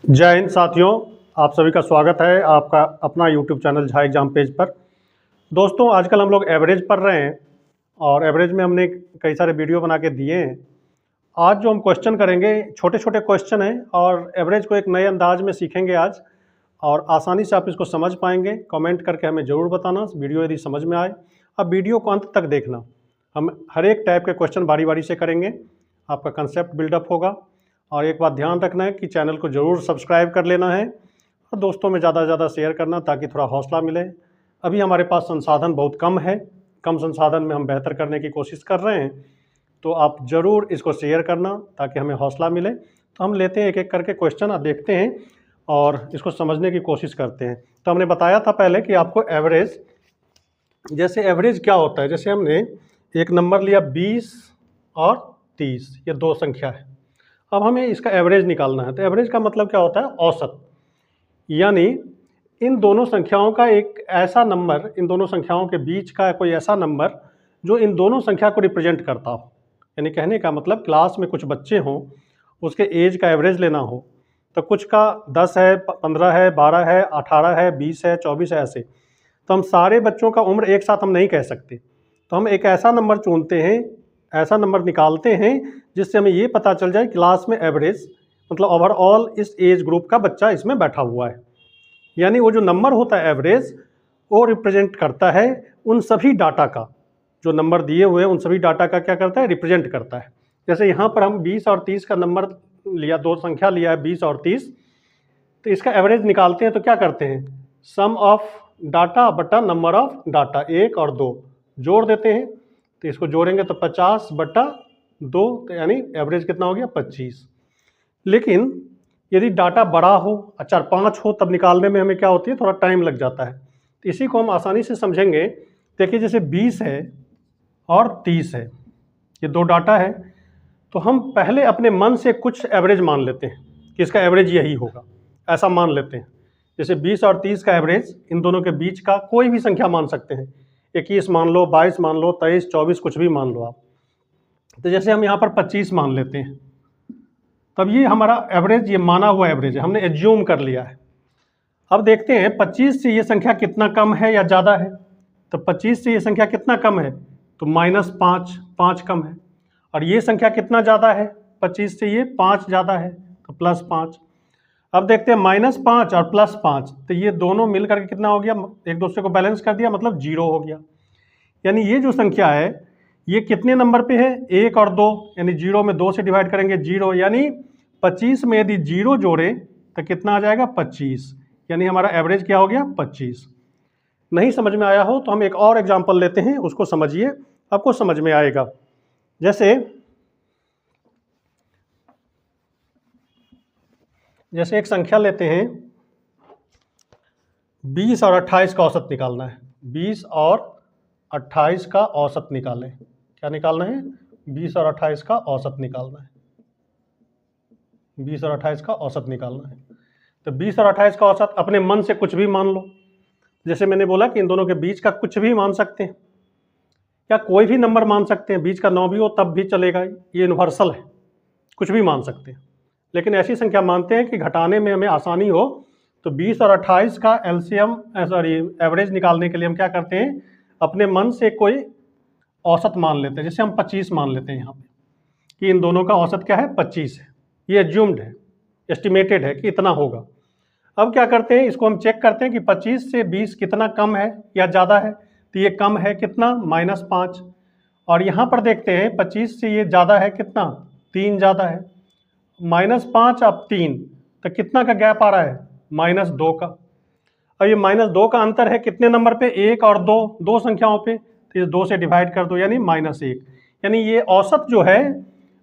जय हिंद साथियों, आप सभी का स्वागत है आपका अपना YouTube channel Jha exam page पर। दोस्तों, आजकल हम लोग एवरेज पढ़ रहे हैं और एवरेज में हमने कई सारे वीडियो बना के दिए हैं। आज जो हम क्वेश्चन करेंगे, छोटे छोटे क्वेश्चन हैं और एवरेज को एक नए अंदाज में सीखेंगे आज, और आसानी से आप इसको समझ पाएंगे। कमेंट करके हमें ज़रूर बताना वीडियो यदि समझ में आए। अब वीडियो को अंत तक देखना, हम हर एक टाइप के क्वेश्चन बारी बारी से करेंगे, आपका कंसेप्ट बिल्डअप होगा। और एक बात ध्यान रखना है कि चैनल को ज़रूर सब्सक्राइब कर लेना है और दोस्तों में ज़्यादा से ज़्यादा शेयर करना ताकि थोड़ा हौसला मिले। अभी हमारे पास संसाधन बहुत कम है, कम संसाधन में हम बेहतर करने की कोशिश कर रहे हैं, तो आप ज़रूर इसको शेयर करना ताकि हमें हौसला मिले। तो हम लेते हैं एक एक करके क्वेश्चन, आप देखते हैं और इसको समझने की कोशिश करते हैं। तो हमने बताया था पहले कि आपको एवरेज, जैसे एवरेज क्या होता है, जैसे हमने एक नंबर लिया 20 और 30, ये दो संख्या है। अब हमें इसका एवरेज निकालना है। तो एवरेज का मतलब क्या होता है? औसत। यानी इन दोनों संख्याओं का एक ऐसा नंबर, इन दोनों संख्याओं के बीच का कोई ऐसा नंबर जो इन दोनों संख्या को रिप्रेजेंट करता हो। यानी कहने का मतलब क्लास में कुछ बच्चे हों, उसके एज का एवरेज लेना हो, तो कुछ का 10 है, 15 है, 12 है, 18 है, 20 है, 24 है, ऐसे। तो हम सारे बच्चों का उम्र एक साथ हम नहीं कह सकते, तो हम एक ऐसा नंबर चुनते हैं, ऐसा नंबर निकालते हैं जिससे हमें ये पता चल जाए क्लास में एवरेज, मतलब ओवरऑल इस एज ग्रुप का बच्चा इसमें बैठा हुआ है। यानी वो जो नंबर होता है एवरेज, वो रिप्रेजेंट करता है उन सभी डाटा का, जो नंबर दिए हुए हैं उन सभी डाटा का क्या करता है? रिप्रेजेंट करता है। जैसे यहाँ पर हम 20 और 30 का नंबर लिया, दो संख्या लिया है 20 और 30, तो इसका एवरेज निकालते हैं तो क्या करते हैं? सम ऑफ डाटा बटा नंबर ऑफ डाटा, 1 और 2 जोड़ देते हैं। तो इसको जोड़ेंगे तो 50 बटा 2, तो यानी एवरेज कितना हो गया? 25। लेकिन यदि डाटा बड़ा हो, 4-5 हो, तब निकालने में हमें क्या होती है? थोड़ा टाइम लग जाता है। तो इसी को हम आसानी से समझेंगे। देखिए, जैसे 20 है और 30 है, ये दो डाटा है, तो हम पहले अपने मन से कुछ एवरेज मान लेते हैं कि इसका एवरेज यही होगा, ऐसा मान लेते हैं। जैसे 20 और 30 का एवरेज इन दोनों के बीच का कोई भी संख्या मान सकते हैं, 21 मान लो, 22 मान लो, 23, 24, कुछ भी मान लो आप। तो जैसे हम यहाँ पर 25 मान लेते हैं, तब ये हमारा एवरेज, ये माना हुआ एवरेज है, हमने एज्यूम कर लिया है। अब देखते हैं 25 से ये संख्या कितना कम है या ज़्यादा है। तो 25 से ये संख्या कितना कम है? तो -5, 5 कम है। और ये संख्या कितना ज़्यादा है? 25 से ये 5 ज़्यादा है, तो +5। अब देखते हैं -5 और +5, तो ये दोनों मिल करके कितना हो गया? एक दूसरे को बैलेंस कर दिया, मतलब 0 हो गया। यानी ये जो संख्या है ये कितने नंबर पे है? 1 और 2, यानी 0 में 2 से डिवाइड करेंगे 0, यानी 25 में यदि 0 जोड़े तो कितना आ जाएगा? 25। यानी हमारा एवरेज क्या हो गया? 25। नहीं समझ में आया हो तो हम एक और एग्जांपल लेते हैं, उसको समझिए, आपको समझ में आएगा। जैसे एक संख्या लेते हैं, 20 और 28 का औसत निकालना है। 20 और 28 का औसत निकालें। क्या निकालना है? 20 और 28 का औसत निकालना है। 20 और 28 का औसत निकालना है। तो 20 और 28 का औसत अपने मन से कुछ भी मान लो। जैसे मैंने बोला कि इन दोनों के बीच का कुछ भी मान सकते हैं, या कोई भी नंबर मान सकते हैं, बीच का 9 भी हो तब भी चलेगा, ये यूनिवर्सल है, कुछ भी मान सकते हैं। लेकिन ऐसी संख्या मानते हैं कि घटाने में हमें आसानी हो, तो 20 और 28 का एलसीएम, एवरेज निकालने के लिए हम क्या करते हैं? अपने मन से कोई औसत मान लेते हैं। जैसे हम 25 मान लेते हैं यहाँ पे कि इन दोनों का औसत क्या है? 25 है। ये एज्यूम्ड है, एस्टिमेटेड है कि इतना होगा। अब क्या करते हैं? इसको हम चेक करते हैं कि 25 से 20 कितना कम है या ज़्यादा है। तो ये कम है कितना? -5। और यहाँ पर देखते हैं 25 से ये ज़्यादा है कितना? 3 ज़्यादा है। -5 अब 3, तो कितना का गैप आ रहा है? -2 का। और ये -2 का अंतर है कितने नंबर पे? 1 और 2, दो संख्याओं पे। तो ये 2 से डिवाइड कर दो, यानी -1। यानी ये औसत जो है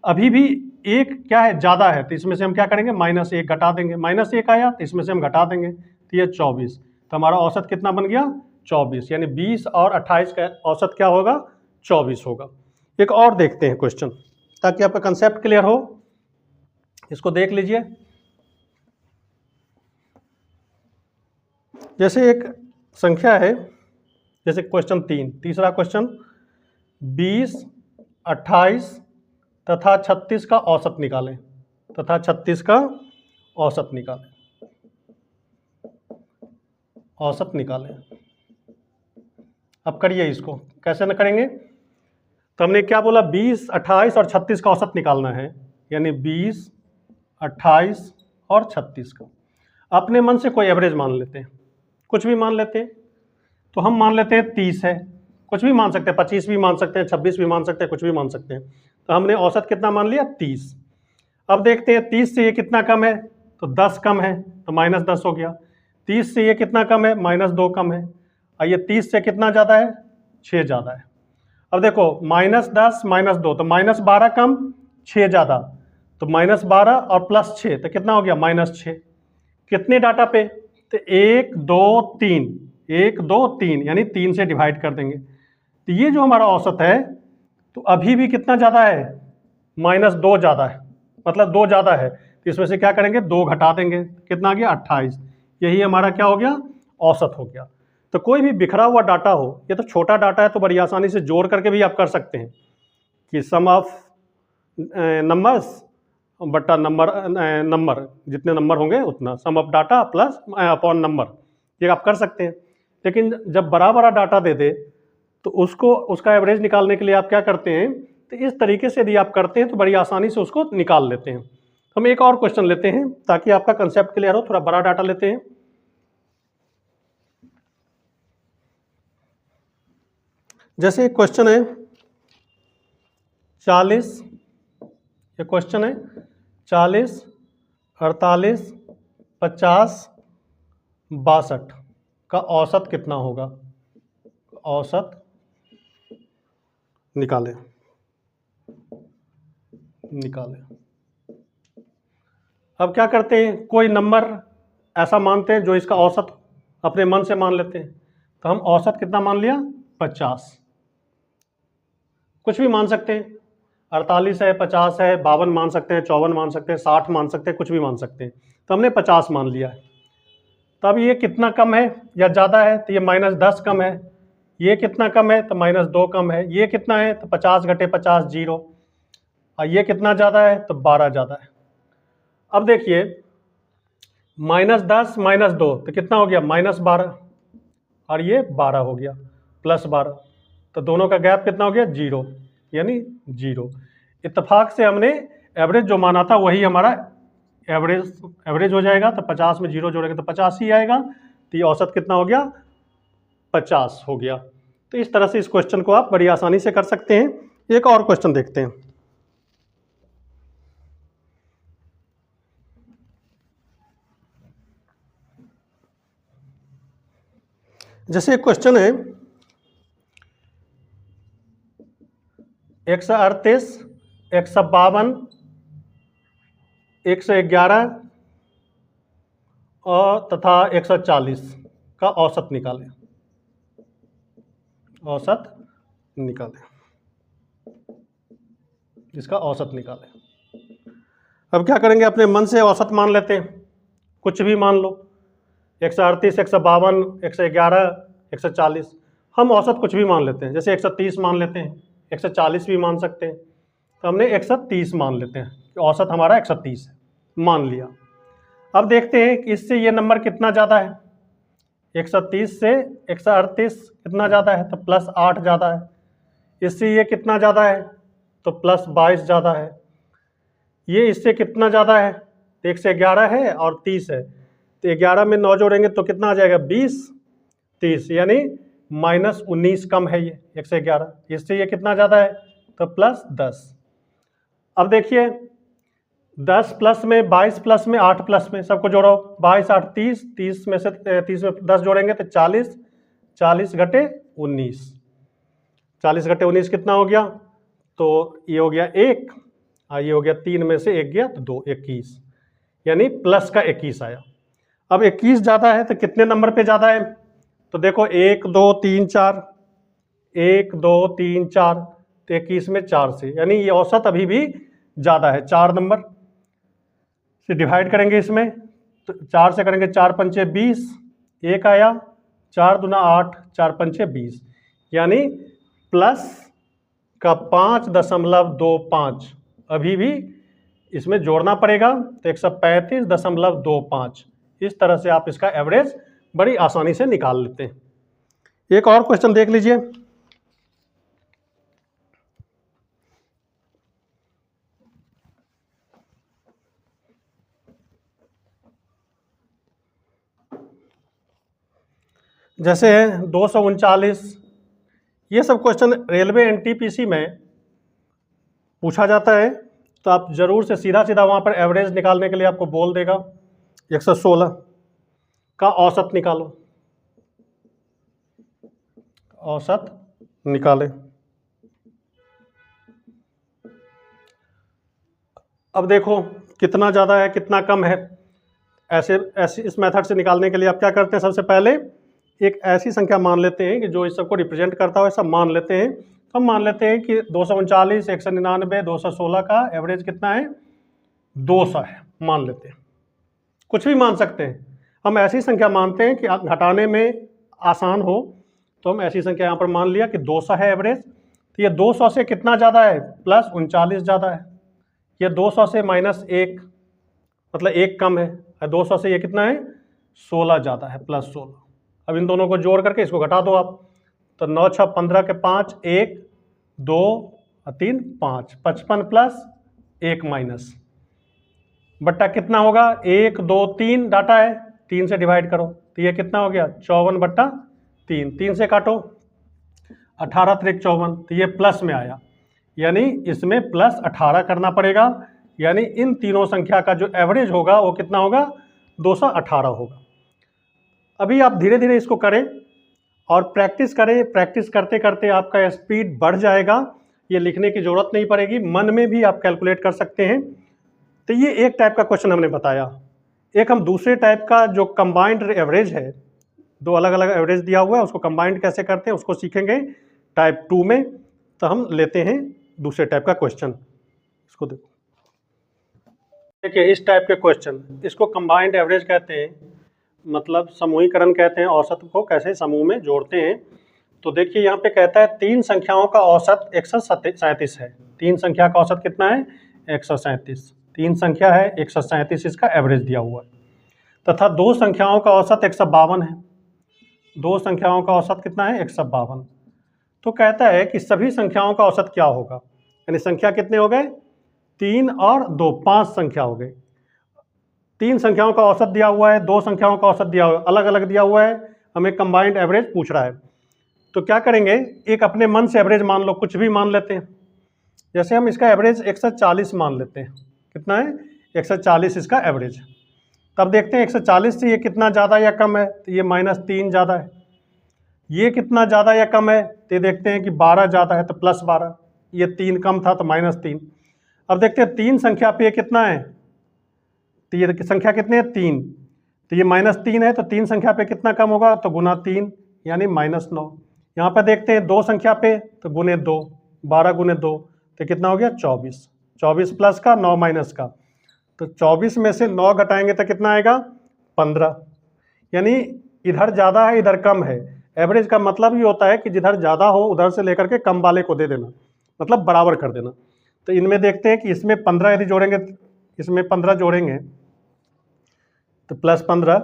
अभी भी 1 क्या है? ज़्यादा है। तो इसमें से हम क्या करेंगे? -1 घटा देंगे। -1 आया तो इसमें से हम घटा देंगे, तो ये 24। तो हमारा औसत कितना बन गया? 24। यानी 20 और 28 का औसत क्या होगा? 24 होगा। एक और देखते हैं क्वेश्चन, ताकि आपका कंसेप्ट क्लियर हो। इसको देख लीजिए। जैसे एक संख्या है, जैसे क्वेश्चन 3, तीसरा क्वेश्चन, 20, 28 तथा 36 का औसत निकालें। तथा 36 का औसत निकालें, औसत निकालें। अब करिए इसको, कैसे न करेंगे? तो हमने क्या बोला, 20, 28 और 36 का औसत निकालना है, यानी 20, 28 और 36 का। अपने मन से कोई एवरेज मान लेते हैं, कुछ भी मान लेते हैं। तो हम मान लेते हैं 30 है, कुछ भी मान सकते हैं, 25 भी मान सकते हैं, 26 भी मान सकते हैं, कुछ भी मान सकते हैं। तो हमने औसत कितना मान लिया, 30। अब देखते हैं 30 से ये कितना कम है, तो 10 कम है, तो -10 हो गया। 30 से ये कितना कम है, -2 कम है। और ये 30 से कितना ज़्यादा है, 6 ज़्यादा है। अब देखो -10 -2 तो -12 कम 6 ज़्यादा, तो -12 और +6 तो कितना हो गया, -6। कितने डाटा पे, तो 1 2 3, 1 2 3 यानी 3 से डिवाइड कर देंगे। तो ये जो हमारा औसत है, तो अभी भी कितना ज़्यादा है, -2 ज़्यादा है, मतलब 2 ज़्यादा है। तो इसमें से क्या करेंगे, 2 घटा देंगे, कितना आ गया, 28। यही हमारा क्या हो गया, औसत हो गया। तो कोई भी बिखरा हुआ डाटा हो, ये तो छोटा डाटा है तो बड़ी आसानी से जोड़ करके भी आप कर सकते हैं कि सम ऑफ नंबर्स बट्टा नंबर जितने नंबर होंगे उतना, sum of data plus upon number, ये आप कर सकते हैं। लेकिन जब बड़ा बड़ा डाटा दे दे तो उसका एवरेज निकालने के लिए आप क्या करते हैं, तो इस तरीके से यदि आप करते हैं तो बड़ी आसानी से उसको निकाल लेते हैं। हम एक और क्वेश्चन लेते हैं ताकि आपका कंसेप्ट क्लियर हो। थोड़ा बड़ा डाटा लेते हैं। जैसे एक क्वेश्चन है 40, ये क्वेश्चन है 40, 48, 50, 62 का औसत कितना होगा, औसत निकालें। अब क्या करते हैं, कोई नंबर ऐसा मानते हैं जो इसका औसत अपने मन से मान लेते हैं। तो हम औसत कितना मान लिया, 50। कुछ भी मान सकते हैं, 48 है, 50 है, 52 मान सकते हैं, 54 मान सकते हैं, 60 मान सकते हैं, कुछ भी मान सकते हैं। तो हमने 50 मान लिया है। तब ये कितना कम है या ज़्यादा है, तो ये -10 कम है। ये कितना कम है, तो -2 कम है। ये कितना है, तो 50 घटे 50 0। और ये कितना ज़्यादा है, तो 12 ज़्यादा है। अब देखिए -10 -2 तो कितना हो गया, -12, और ये 12 हो गया, +12। तो दोनों का गैप कितना हो गया, 0, यानी 0। इत्तेफाक से हमने एवरेज जो माना था वही हमारा एवरेज हो जाएगा। तो 50 में 0 जोड़ेंगे तो 50 ही आएगा। तो ये औसत कितना हो गया, 50 हो गया। तो इस तरह से इस क्वेश्चन को आप बड़ी आसानी से कर सकते हैं। एक और क्वेश्चन देखते हैं। जैसे एक क्वेश्चन है 138, 152, 111 और तथा 140 का औसत निकालें, औसत निकालें, इसका औसत निकालें। अब क्या करेंगे, अपने मन से औसत मान लेते हैं, कुछ भी मान लो, 138, 152, 111, 140। हम औसत कुछ भी मान लेते हैं, जैसे 130 मान लेते हैं, 140 भी मान सकते हैं। तो हमने 130 मान लेते हैं कि औसत हमारा 130 है, मान लिया। अब देखते हैं कि इससे ये नंबर कितना ज़्यादा है। 130 से 138 कितना ज़्यादा है, तो +8 ज़्यादा है। इससे ये कितना ज़्यादा है, तो +22 ज़्यादा है। ये इससे कितना ज़्यादा है, तो 111 है और 30 है। तो 11 में 9 जोड़ेंगे तो कितना आ जाएगा, 20, 30, यानी -19 कम है ये 111। इससे ये कितना ज़्यादा है, तो +10। अब देखिए 10 प्लस में, 22 प्लस में, 8 प्लस में, सबको जोड़ो, 22 8 30, 30 में से 30 में 10 जोड़ेंगे तो 40, 40 घटे 19, 40 घटे 19 कितना हो गया, तो ये हो गया 1, और ये हो गया 3 में से 1 गया तो 2, 21, यानी प्लस का 21 आया। अब 21 ज़्यादा है तो कितने नंबर पे ज़्यादा है, तो देखो 1 2 3 4, 1 2 3 4, तो 21 में 4 से, यानी ये औसत अभी भी ज़्यादा है। 4 नंबर से डिवाइड करेंगे इसमें, तो 4 से करेंगे, 4 पंचे 20, 1 आया, 4 दूना 8, 4 पंचे 20, यानी प्लस का 5.25 अभी भी इसमें जोड़ना पड़ेगा, तो 135.25 इस तरह से आप इसका एवरेज बड़ी आसानी से निकाल लेते हैं। एक और क्वेश्चन देख लीजिए। जैसे 239, ये सब क्वेश्चन रेलवे एनटीपीसी में पूछा जाता है, तो आप जरूर से सीधा सीधा वहाँ पर एवरेज निकालने के लिए आपको बोल देगा 116 का औसत निकालो, औसत निकाले। अब देखो कितना ज़्यादा है कितना कम है, ऐसे इस मेथड से निकालने के लिए आप क्या करते हैं, सबसे पहले एक ऐसी संख्या मान लेते हैं कि जो इस सबको रिप्रेजेंट करता हो, ऐसा मान लेते हैं। तो हम मान लेते हैं कि 239, 199, 216 का एवरेज कितना है, 200 है, मान लेते हैं। कुछ भी मान सकते हैं, हम ऐसी संख्या मानते हैं कि घटाने में आसान हो, तो हम ऐसी संख्या यहाँ पर मान लिया कि 200 है एवरेज। तो ये 200 से कितना ज़्यादा है, +39 ज़्यादा है। ये 200 से -1 मतलब 1 कम है, 200 से ये कितना है, 16 ज़्यादा है, +16। अब इन दोनों को जोड़ करके इसको घटा दो आप, तो 9 6 15 के 5, 1 2 3 5, 55 + 1 माइनस बट्टा कितना होगा, 1 2 3 डाटा है, 3 से डिवाइड करो, तो ये कितना हो गया, 54/3। 3 से काटो, 18 × 54, तो ये प्लस में आया, यानी इसमें +18 करना पड़ेगा, यानी इन तीनों संख्या का जो एवरेज होगा वो कितना होगा, 218 होगा। अभी आप धीरे धीरे इसको करें और प्रैक्टिस करें, प्रैक्टिस करते करते आपका स्पीड बढ़ जाएगा, ये लिखने की ज़रूरत नहीं पड़ेगी, मन में भी आप कैलकुलेट कर सकते हैं। तो ये एक टाइप का क्वेश्चन हमने बताया। एक हम दूसरे टाइप का जो कंबाइंड एवरेज है, दो अलग अलग एवरेज दिया हुआ है, उसको कंबाइंड कैसे करते हैं उसको सीखेंगे टाइप 2 में। तो हम लेते हैं दूसरे टाइप का क्वेश्चन, इसको देखो। देखिए इस टाइप के क्वेश्चन, इसको कंबाइंड एवरेज कहते हैं, मतलब समूहीकरण कहते हैं, औसत को कैसे समूह में जोड़ते हैं। तो देखिए यहाँ पे कहता है 3 संख्याओं का औसत 137 है। 3 संख्या का औसत कितना है, 137। 3 संख्या है, 137 इसका एवरेज दिया हुआ है, तथा 2 संख्याओं का औसत 152 है। 2 संख्याओं का औसत कितना है, 152। तो कहता है कि सभी संख्याओं का औसत क्या होगा, यानी संख्या कितने हो गए, 3 और 2, 5 संख्या हो गए। 3 संख्याओं का औसत दिया हुआ है, 2 संख्याओं का औसत दिया हुआ है, अलग अलग दिया हुआ है, हमें कंबाइंड एवरेज पूछ रहा है। तो क्या करेंगे, एक अपने मन से एवरेज मान लो, कुछ भी मान लेते हैं। जैसे हम इसका एवरेज 140 मान लेते हैं, कितना है, 140 इसका एवरेज। तब देखते हैं 140 से ये कितना ज़्यादा या कम है, तो ये -3 ज़्यादा है। ये कितना ज़्यादा या कम है, तो ये देखते हैं कि 12 ज़्यादा है, तो +12। ये 3 कम था तो -3। अब देखते हैं 3 संख्या पे ये कितना है, तो ये संख्या कितने है, 3। तो ये -3 है, तो 3 संख्या पे कितना कम होगा, तो गुना 3 यानी -9। यहाँ पर देखते हैं 2 संख्या पे, तो गुने 2, 12 गुने 2, तो कितना हो गया, 24। 24 प्लस का 9 माइनस का, तो 24 में से 9 घटाएंगे तो कितना आएगा, 15। यानी इधर ज़्यादा है इधर कम है। एवरेज का मतलब ये होता है कि जिधर ज़्यादा हो उधर से लेकर के कम वाले को दे देना, मतलब बराबर कर देना। तो इनमें देखते हैं कि इसमें 15 यदि जोड़ेंगे, इसमें 15 जोड़ेंगे तो +15,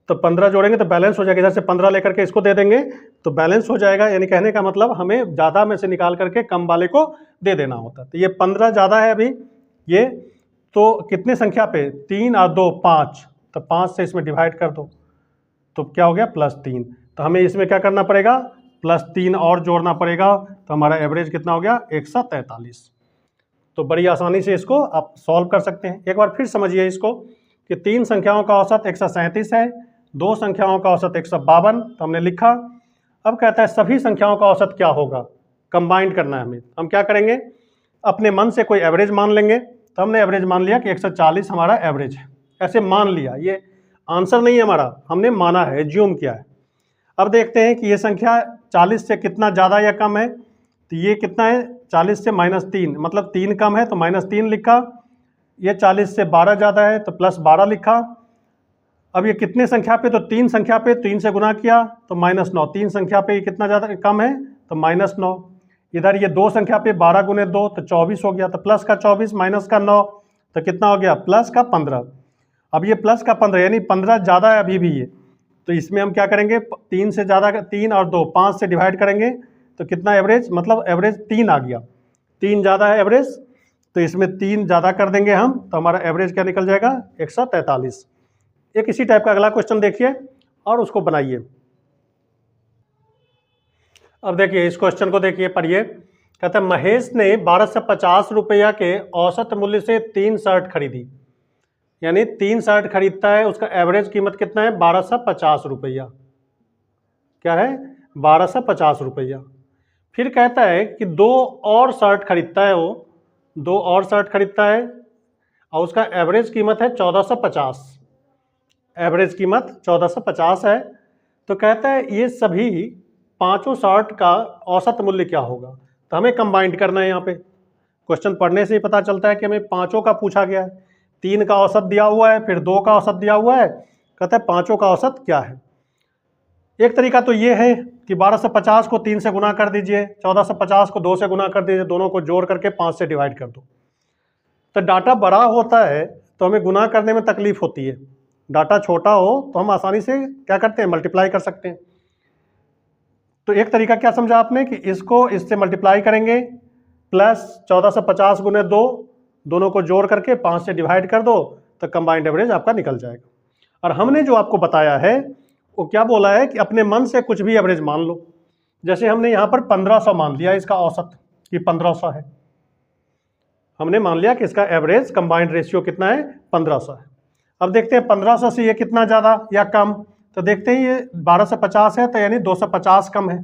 तो 15 जोड़ेंगे तो बैलेंस हो जाएगा, इधर से 15 लेकर के इसको दे देंगे तो बैलेंस हो जाएगा। यानी कहने का मतलब हमें ज़्यादा में से निकाल करके कम वाले को दे देना होता। तो ये 15 ज़्यादा है अभी ये, तो कितने संख्या पे, 3 और 2 5, तो 5 से इसमें डिवाइड कर दो, तो क्या हो गया, +3। तो हमें इसमें क्या करना पड़ेगा, +3 और जोड़ना पड़ेगा, तो हमारा एवरेज कितना हो गया, 143। तो बड़ी आसानी से इसको आप सॉल्व कर सकते हैं। एक बार फिर समझिए इसको कि 3 संख्याओं का औसत 137 है, 2 संख्याओं का औसत 152, तो हमने लिखा। अब कहता है सभी संख्याओं का औसत क्या होगा, कंबाइंड करना है हमें। हम क्या करेंगे, अपने मन से कोई एवरेज मान लेंगे। तो हमने एवरेज मान लिया कि 140 हमारा एवरेज है, ऐसे मान लिया, ये आंसर नहीं है हमारा, हमने माना है, एज्यूम किया है। अब देखते हैं कि ये संख्या 40 से कितना ज़्यादा या कम है, तो ये कितना है, 40 से -3, मतलब 3 कम है तो -3 लिखा। ये 40 से 12 ज़्यादा है तो +12 लिखा। अब ये कितने संख्या पे, तो 3 संख्या पे, 3 से गुना किया तो -9। 3 संख्या पे ये कितना ज़्यादा कम है, तो -9। इधर ये 2 संख्या पे 12 गुने 2 तो 24 हो गया, तो प्लस का 24 माइनस का 9, तो कितना हो गया प्लस का 15। अब ये प्लस का 15 यानी 15 ज़्यादा है अभी भी ये, तो इसमें हम क्या करेंगे 3 से ज़्यादा, 3 और 2 5 से डिवाइड करेंगे तो कितना एवरेज, मतलब एवरेज 3 आ गया, 3 ज़्यादा है एवरेज, तो इसमें 3 ज़्यादा कर देंगे हम, तो हमारा एवरेज क्या निकल जाएगा 143। एक इसी टाइप का अगला क्वेश्चन देखिए और उसको बनाइए। अब देखिए इस क्वेश्चन को देखिए, पढ़िए। कहता है महेश ने 1250 रुपया के औसत मूल्य से 3 शर्ट खरीदी, यानी 3 शर्ट खरीदता है, उसका एवरेज कीमत कितना है 1250 रुपया, क्या है 1250 रुपया। फिर कहता है कि 2 और शर्ट खरीदता है, वो 2 और शर्ट खरीदता है और उसका एवरेज कीमत है 1450, एवरेज कीमत 1450 है। तो कहता है ये सभी पांचों शर्ट का औसत मूल्य क्या होगा। तो हमें कंबाइंड करना है, यहाँ पे क्वेश्चन पढ़ने से ही पता चलता है कि हमें पांचों का पूछा गया है। 3 का औसत दिया हुआ है, फिर 2 का औसत दिया हुआ है, कहता है पांचों का औसत क्या है। एक तरीका तो ये है कि 1250 को 3 से गुना कर दीजिए, 1450 को 2 से गुना कर दीजिए, दोनों को जोड़ करके 5 से डिवाइड कर दो। तो डाटा बड़ा होता है तो हमें गुना करने में तकलीफ होती है, डाटा छोटा हो तो हम आसानी से क्या करते हैं मल्टीप्लाई कर सकते हैं। तो एक तरीका क्या समझा आपने कि इसको इससे मल्टीप्लाई करेंगे, प्लस 1450 गुने 2, दोनों को जोड़ करके 5 से डिवाइड कर दो, तो कंबाइंड एवरेज आपका निकल जाएगा। और हमने जो आपको बताया है वो क्या बोला है कि अपने मन से कुछ भी एवरेज मान लो। जैसे हमने यहाँ पर 1500 मान लिया इसका औसत कि 1500 है, हमने मान लिया कि इसका एवरेज कंबाइंड रेशियो कितना है 1500 है। अब देखते हैं 1500 से ये कितना ज़्यादा या कम। तो देखते हैं ये 1250 है तो यानी 250 कम है।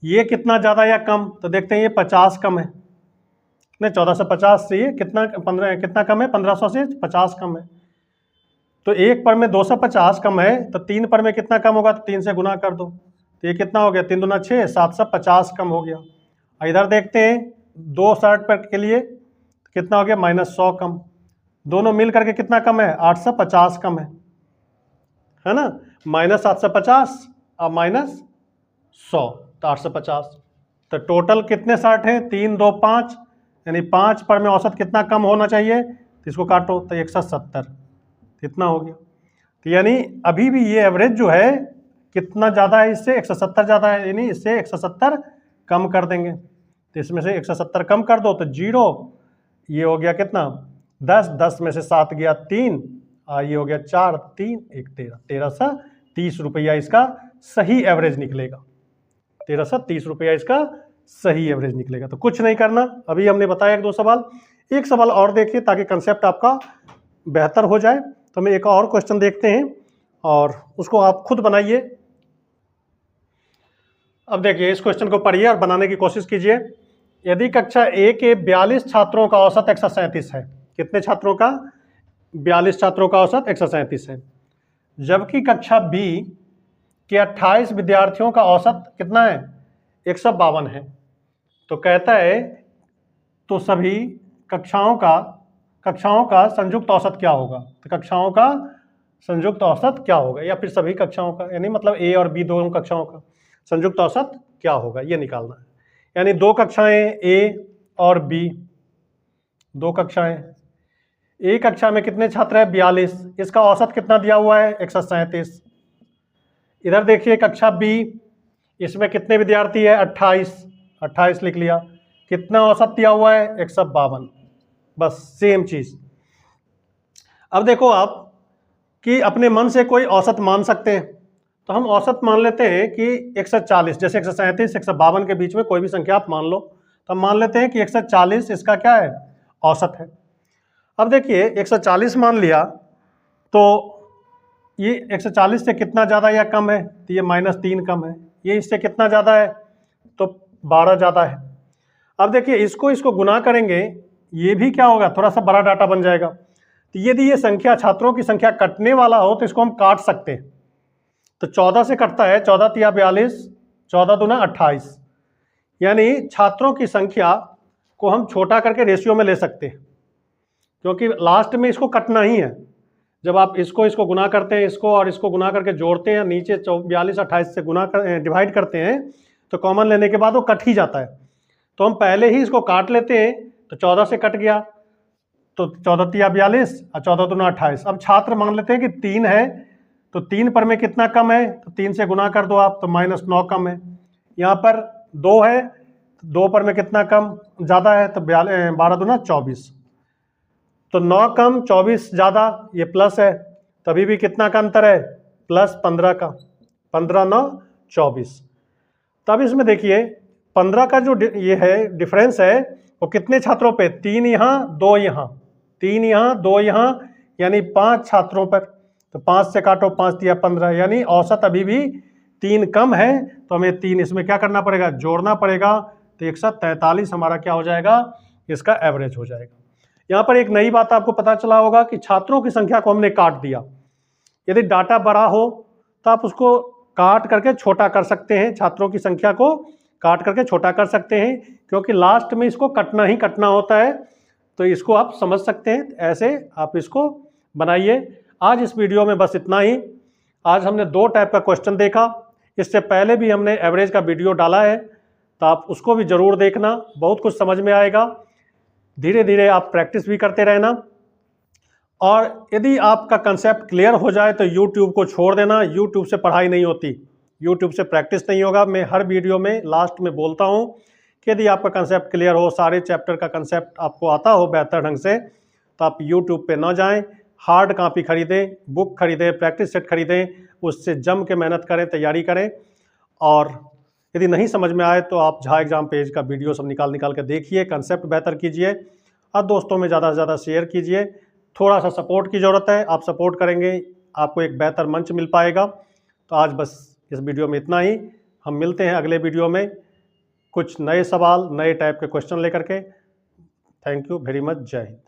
ये कितना ज़्यादा या कम, तो देखते हैं ये 50 कम है, नहीं 1450 से ये कितना कम है, 1500 से 50 कम है। तो एक पर में 250 कम है, तो 3 पर में कितना कम होगा, तो 3 से गुना कर दो, तो ये कितना हो गया 3 दूना 6, 750 कम हो गया। इधर देखते हैं 2 शर्ट पर के लिए कितना हो गया -100 कम, दोनों मिल करके कितना कम है 850 कम है ना, -850 और -100 तो 850। तो टोटल कितने शर्ट हैं 3 2 5, यानी 5 पर में औसत कितना कम होना चाहिए, तो इसको काटो तो 170 कितना हो गया। तो यानी अभी भी ये एवरेज जो है कितना ज़्यादा है, इससे 170 ज़्यादा है, यानी इससे 170 कम कर देंगे। तो इसमें से 170 कम कर दो तो 0, ये हो गया कितना 10, 10 में से 7 गया 3, ये हो गया 4, 3 1 13, 1330 रुपया इसका सही एवरेज निकलेगा, 1330 रुपया इसका सही एवरेज निकलेगा। तो कुछ नहीं करना, अभी हमने बताया 1 2 सवाल, एक सवाल और देखिए ताकि कंसेप्ट आपका बेहतर हो जाए। तो हम एक और क्वेश्चन देखते हैं और उसको आप खुद बनाइए। अब देखिए इस क्वेश्चन को पढ़िए और बनाने की कोशिश कीजिए। यदि कक्षा A के 42 छात्रों का औसत 137 है, कितने छात्रों का 42 छात्रों का औसत 137 है, जबकि कक्षा B के 28 विद्यार्थियों का औसत कितना है 152 है। तो कहता है तो सभी कक्षाओं का संयुक्त औसत क्या होगा। तो कक्षाओं का संयुक्त औसत क्या होगा, या फिर सभी कक्षाओं का, यानी मतलब A और B दोनों कक्षाओं का संयुक्त औसत क्या होगा, ये निकालना है। यानी 2 कक्षाएं A और B, 2 कक्षाएं, एक कक्षा में कितने छात्र हैं 42, इसका औसत कितना दिया हुआ है 137। इधर देखिए कक्षा B, इसमें कितने विद्यार्थी है 28 लिख लिया, कितना औसत दिया हुआ है 152, बस सेम चीज। अब देखो आप कि अपने मन से कोई औसत मान सकते हैं, तो हम औसत मान लेते हैं कि 140, जैसे 137 152 के बीच में कोई भी संख्या आप मान लो, तो हम मान लेते हैं कि 140 इसका क्या है औसत है। अब देखिए 140 मान लिया तो ये 140 से कितना ज़्यादा या कम है, तो ये -3 कम है, ये इससे कितना ज़्यादा है तो 12 ज़्यादा है। अब देखिए इसको गुना करेंगे, ये भी क्या होगा थोड़ा सा बड़ा डाटा बन जाएगा। तो यदि ये संख्या छात्रों की संख्या कटने वाला हो तो इसको हम काट सकते हैं। तो 14 से कटता है, 14 तिया 42, 14 दूना 28, यानी छात्रों की संख्या को हम छोटा करके रेशियो में ले सकते हैं, क्योंकि लास्ट में इसको कटना ही है। जब आप इसको गुना करते हैं, इसको और इसको गुना करके जोड़ते हैं, नीचे 42 28 से डिवाइड करते हैं, तो कॉमन लेने के बाद वो कट ही जाता है। तो हम पहले ही इसको काट लेते हैं, तो 14 से कट गया, तो 14 तिया 42 और 14 दूना 28। अब छात्र मान लेते हैं कि 3 है, तो 3 पर में कितना कम है, तो 3 से गुना कर दो आप, तो -9 कम है। यहाँ पर 2 है, तो 2 पर में कितना कम ज़्यादा है, तो 12 दूना 24। तो 9 कम 24 ज़्यादा, ये प्लस है, तभी भी कितना का अंतर है, +15 का, 15 9 24। तब इसमें देखिए 15 का जो ये है डिफरेंस है वो कितने छात्रों पे, 3 यहाँ 2 यहाँ, 3 यहाँ 2 यहाँ, यानी 5 छात्रों पर। तो 5 से काटो, 5 तिया 15, यानी औसत अभी भी 3 कम है, तो हमें 3 इसमें क्या करना पड़ेगा, जोड़ना पड़ेगा। तो 143 हमारा क्या हो जाएगा, इसका एवरेज हो जाएगा। यहाँ पर एक नई बात आपको पता चला होगा कि छात्रों की संख्या को हमने काट दिया। यदि डाटा बड़ा हो तो आप उसको काट करके छोटा कर सकते हैं, छात्रों की संख्या को काट करके छोटा कर सकते हैं, क्योंकि लास्ट में इसको कटना ही कटना होता है। तो इसको आप समझ सकते हैं, ऐसे आप इसको बनाइए। आज इस वीडियो में बस इतना ही। आज हमने 2 टाइप का क्वेश्चन देखा, इससे पहले भी हमने एवरेज का वीडियो डाला है, तो आप उसको भी ज़रूर देखना, बहुत कुछ समझ में आएगा। धीरे धीरे आप प्रैक्टिस भी करते रहना, और यदि आपका कंसेप्ट क्लियर हो जाए तो YouTube को छोड़ देना। YouTube से पढ़ाई नहीं होती, YouTube से प्रैक्टिस नहीं होगा। मैं हर वीडियो में लास्ट में बोलता हूँ कि यदि आपका कंसेप्ट क्लियर हो, सारे चैप्टर का कंसेप्ट आपको आता हो बेहतर ढंग से, तो आप YouTube पे ना जाएं, हार्ड कॉपी खरीदें, बुक खरीदें, प्रैक्टिस सेट खरीदें, उससे जम के मेहनत करें, तैयारी करें। और यदि नहीं समझ में आए तो आप झा एग्जाम पेज का वीडियो सब निकाल के देखिए, कंसेप्ट बेहतर कीजिए और दोस्तों में ज़्यादा से ज़्यादा शेयर कीजिए। थोड़ा सा सपोर्ट की ज़रूरत है, आप सपोर्ट करेंगे आपको एक बेहतर मंच मिल पाएगा। तो आज बस इस वीडियो में इतना ही। हम मिलते हैं अगले वीडियो में कुछ नए सवाल, नए टाइप के क्वेश्चन लेकर के। Thank you very much. जय हिंद।